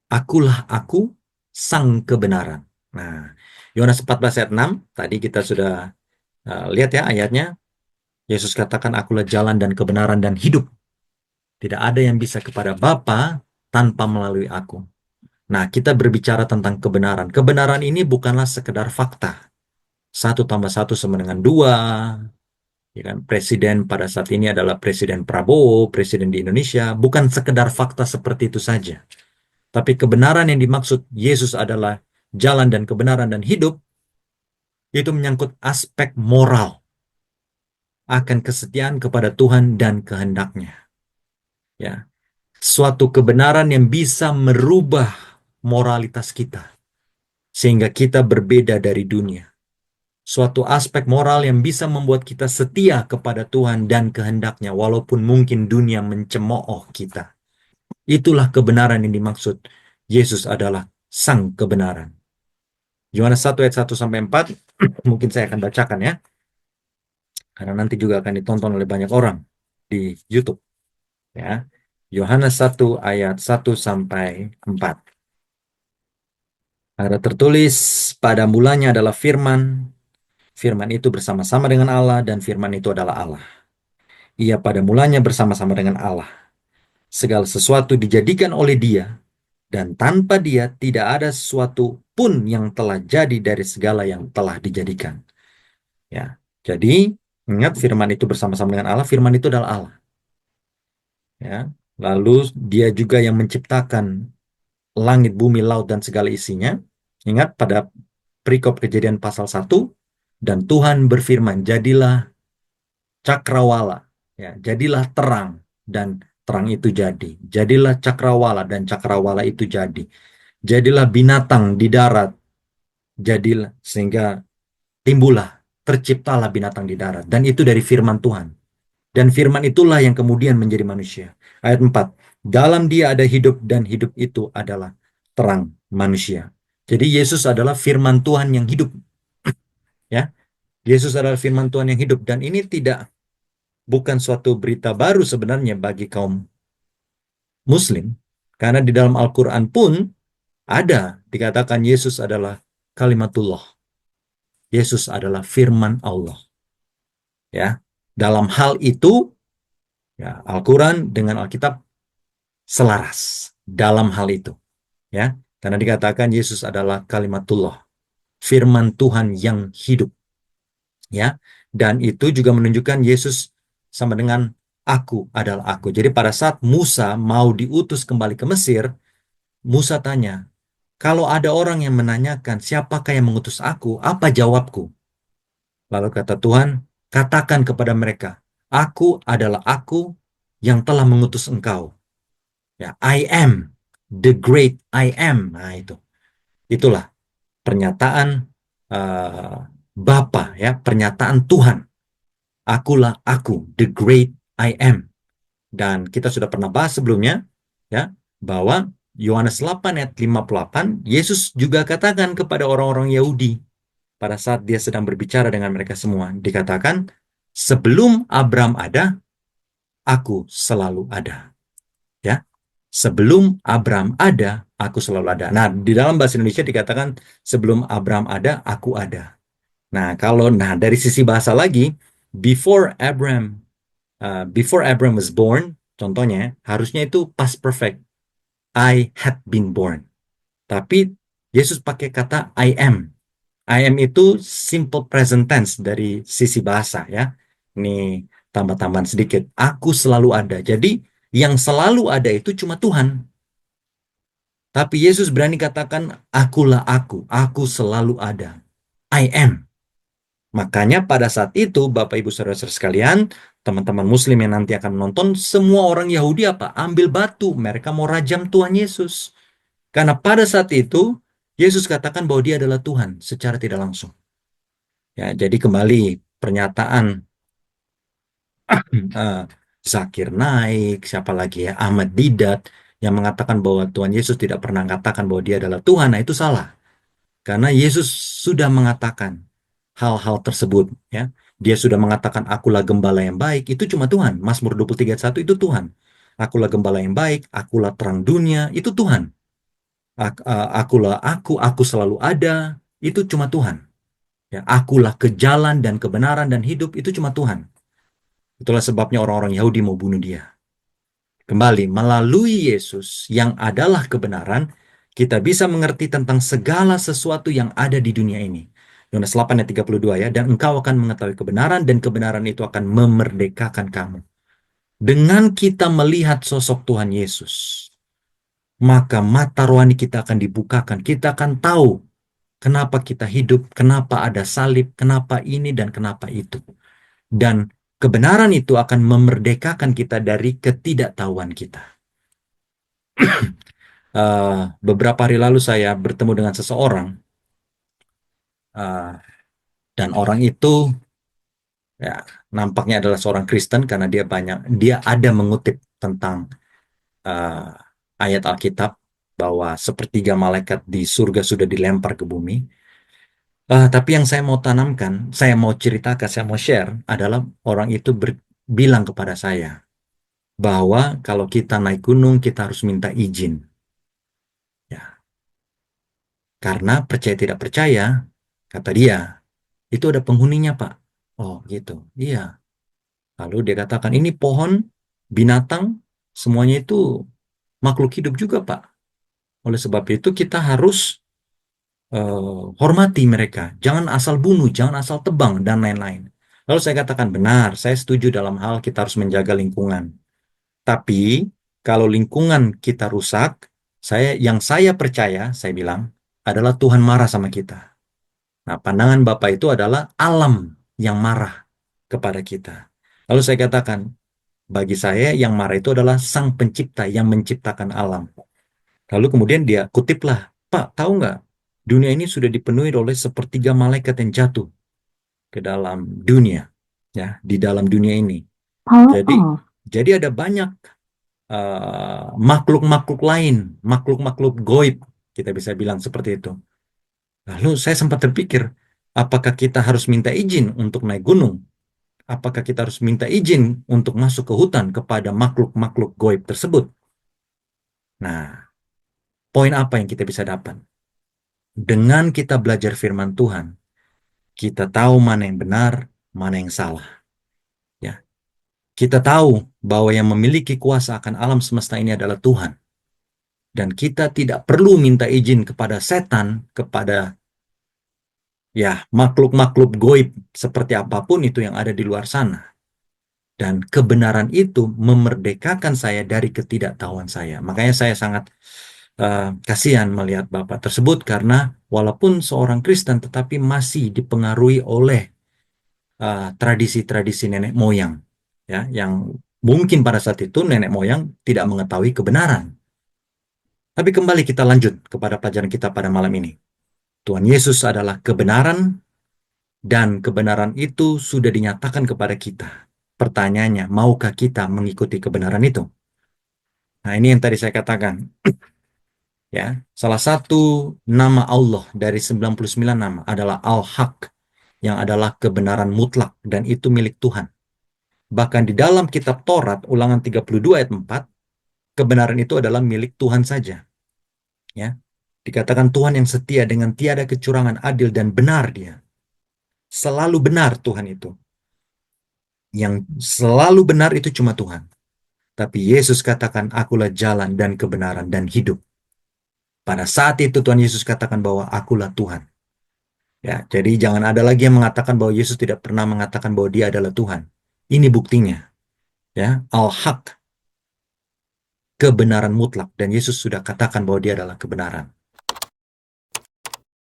Akulah aku, sang kebenaran. Nah, Yohanes 14 ayat 6, tadi kita sudah lihat ya ayatnya. Yesus katakan, akulah jalan dan kebenaran dan hidup. Tidak ada yang bisa kepada Bapa tanpa melalui aku. Nah, kita berbicara tentang kebenaran. Kebenaran ini bukanlah sekedar fakta. Satu tambah satu sama dengan dua. Ya kan? Presiden pada saat ini adalah Presiden Prabowo, Presiden di Indonesia. Bukan sekedar fakta seperti itu saja. Tapi kebenaran yang dimaksud Yesus adalah jalan dan kebenaran dan hidup, itu menyangkut aspek moral akan kesetiaan kepada Tuhan dan kehendaknya. Ya, suatu kebenaran yang bisa merubah moralitas kita sehingga kita berbeda dari dunia. Suatu aspek moral yang bisa membuat kita setia kepada Tuhan dan kehendaknya walaupun mungkin dunia mencemooh kita. Itulah kebenaran yang dimaksud. Yesus adalah sang kebenaran. Yohanes 1 ayat 1 sampai 4 mungkin saya akan bacakan ya, karena nanti juga akan ditonton oleh banyak orang di YouTube ya. Yohanes 1 ayat 1 sampai 4. Ada tertulis, pada mulanya adalah firman, firman itu bersama-sama dengan Allah dan firman itu adalah Allah. Ia pada mulanya bersama-sama dengan Allah. Segala sesuatu dijadikan oleh Dia, dan tanpa Dia tidak ada sesuatu pun yang telah jadi dari segala yang telah dijadikan. Ya, jadi ingat firman itu bersama-sama dengan Allah, firman itu adalah Allah. Ya, lalu Dia juga yang menciptakan langit, bumi, laut dan segala isinya. Ingat pada perikop Kejadian pasal 1, dan Tuhan berfirman, jadilah cakrawala, ya, jadilah terang, dan terang itu jadi. Jadilah cakrawala, dan cakrawala itu jadi. Jadilah binatang di darat, jadilah, sehingga timbullah, terciptalah binatang di darat. Dan itu dari firman Tuhan. Dan firman itulah yang kemudian menjadi manusia. Ayat 4, dalam Dia ada hidup dan hidup itu adalah terang manusia. Jadi Yesus adalah firman Tuhan yang hidup. Ya, Yesus adalah firman Tuhan yang hidup, dan ini bukan suatu berita baru sebenarnya bagi kaum Muslim, karena di dalam Al-Quran pun ada dikatakan Yesus adalah kalimatullah. Yesus adalah firman Allah. Ya, dalam hal itu ya Al-Quran dengan Alkitab selaras dalam hal itu. Ya, karena dikatakan Yesus adalah kalimatullah, firman Tuhan yang hidup. Ya, dan itu juga menunjukkan Yesus sama dengan aku adalah aku. Jadi pada saat Musa mau diutus kembali ke Mesir, Musa tanya, kalau ada orang yang menanyakan siapakah yang mengutus aku, apa jawabku? Lalu kata Tuhan, katakan kepada mereka, aku adalah aku yang telah mengutus engkau. Ya, I am the great I am. Nah, itulah pernyataan uh, Bapa, ya, pernyataan Tuhan. Akulah aku, the great I am. Dan kita sudah pernah bahas sebelumnya, ya, bahwa Yohanes 8 ayat 58, Yesus juga katakan kepada orang-orang Yahudi pada saat dia sedang berbicara dengan mereka semua, dikatakan, sebelum Abraham ada, aku selalu ada. Ya, sebelum Abraham ada, aku selalu ada. Nah, di dalam bahasa Indonesia dikatakan, sebelum Abraham ada, aku ada. Nah, dari sisi bahasa lagi, before Abraham was born, contohnya harusnya itu past perfect. I had been born. Tapi Yesus pakai kata I am. I am itu simple present tense dari sisi bahasa ya. Ini tambah-tambahan sedikit. Aku selalu ada. Jadi yang selalu ada itu cuma Tuhan. Tapi Yesus berani katakan, akulah aku selalu ada. I am. Makanya pada saat itu, Bapak Ibu Saudara-saudara sekalian, teman-teman Muslim yang nanti akan menonton, semua orang Yahudi apa? Ambil batu, mereka mau rajam Tuhan Yesus. Karena pada saat itu, Yesus katakan bahwa dia adalah Tuhan secara tidak langsung. Ya, jadi kembali pernyataan Zakir Naik, siapa lagi ya, Ahmad Didat, yang mengatakan bahwa Tuhan Yesus tidak pernah mengatakan bahwa dia adalah Tuhan. Nah, itu salah. Karena Yesus sudah mengatakan hal-hal tersebut, ya. Dia sudah mengatakan akulah gembala yang baik, itu cuma Tuhan. Mazmur 23:1 itu Tuhan. Akulah gembala yang baik, akulah terang dunia, itu Tuhan. Akulah aku selalu ada, itu cuma Tuhan. Ya, akulah ke jalan dan kebenaran dan hidup, itu cuma Tuhan. Itulah sebabnya orang-orang Yahudi mau bunuh dia. Kembali, melalui Yesus yang adalah kebenaran, kita bisa mengerti tentang segala sesuatu yang ada di dunia ini. Yohanes 8 ayat 32 ya, dan engkau akan mengetahui kebenaran dan kebenaran itu akan memerdekakan kamu. Dengan kita melihat sosok Tuhan Yesus, maka mata rohani kita akan dibukakan. Kita akan tahu kenapa kita hidup, kenapa ada salib, kenapa ini dan kenapa itu. Dan kebenaran itu akan memerdekakan kita dari ketidaktahuan kita. Beberapa hari lalu saya bertemu dengan seseorang, dan orang itu ya nampaknya adalah seorang Kristen karena dia ada mengutip tentang uh, ayat Alkitab bahwa sepertiga malaikat di surga sudah dilempar ke bumi. Tapi yang saya mau tanamkan, saya mau ceritakan, saya mau share adalah orang itu bilang kepada saya bahwa kalau kita naik gunung kita harus minta izin. Ya, karena percaya tidak percaya, kata dia, itu ada penghuninya, Pak. Oh, gitu. Iya. Lalu dia katakan, ini pohon, binatang, semuanya itu makhluk hidup juga, Pak. Oleh sebab itu kita harus hormati mereka. Jangan asal bunuh, jangan asal tebang, dan lain-lain. Lalu saya katakan, benar, saya setuju dalam hal kita harus menjaga lingkungan. Tapi, kalau lingkungan kita rusak, yang saya percaya, saya bilang, adalah Tuhan marah sama kita. Nah, pandangan Bapak itu adalah alam yang marah kepada kita. Lalu saya katakan, bagi saya yang marah itu adalah Sang Pencipta yang menciptakan alam. Lalu kemudian dia kutiplah, Pak, tahu nggak? Dunia ini sudah dipenuhi oleh sepertiga malaikat yang jatuh ke dalam dunia, ya, di dalam dunia ini. Jadi, jadi ada banyak makhluk-makhluk lain, makhluk-makhluk goib, kita bisa bilang seperti itu. Lalu saya sempat terpikir, apakah kita harus minta izin untuk naik gunung? Apakah kita harus minta izin untuk masuk ke hutan kepada makhluk-makhluk goib tersebut? Nah, poin apa yang kita bisa dapat? Dengan kita belajar firman Tuhan, kita tahu mana yang benar, mana yang salah. Ya, kita tahu bahwa yang memiliki kuasa akan alam semesta ini adalah Tuhan. Dan kita tidak perlu minta izin kepada setan, kepada ya makhluk-makhluk goib seperti apapun itu yang ada di luar sana. Dan kebenaran itu memerdekakan saya dari ketidaktahuan saya. Makanya saya sangat kasihan melihat Bapak tersebut karena walaupun seorang Kristen tetapi masih dipengaruhi oleh tradisi-tradisi nenek moyang, ya, yang mungkin pada saat itu nenek moyang tidak mengetahui kebenaran. Tapi kembali kita lanjut kepada pelajaran kita pada malam ini. Tuhan Yesus adalah kebenaran dan kebenaran itu sudah dinyatakan kepada kita. Pertanyaannya, maukah kita mengikuti kebenaran itu? Nah, ini yang tadi saya katakan. Ya, salah satu nama Allah dari 99 nama adalah Al-Haq, yang adalah kebenaran mutlak dan itu milik Tuhan. Bahkan di dalam kitab Taurat, Ulangan 32 ayat 4, kebenaran itu adalah milik Tuhan saja. Ya, dikatakan Tuhan yang setia dengan tiada kecurangan, adil dan benar dia. Selalu benar Tuhan itu. Yang selalu benar itu cuma Tuhan. Tapi Yesus katakan, akulah jalan dan kebenaran dan hidup. Pada saat itu Tuhan Yesus katakan bahwa akulah Tuhan. Ya, jadi jangan ada lagi yang mengatakan bahwa Yesus tidak pernah mengatakan bahwa dia adalah Tuhan. Ini buktinya. Ya, Al-Haq, kebenaran mutlak, dan Yesus sudah katakan bahwa dia adalah kebenaran.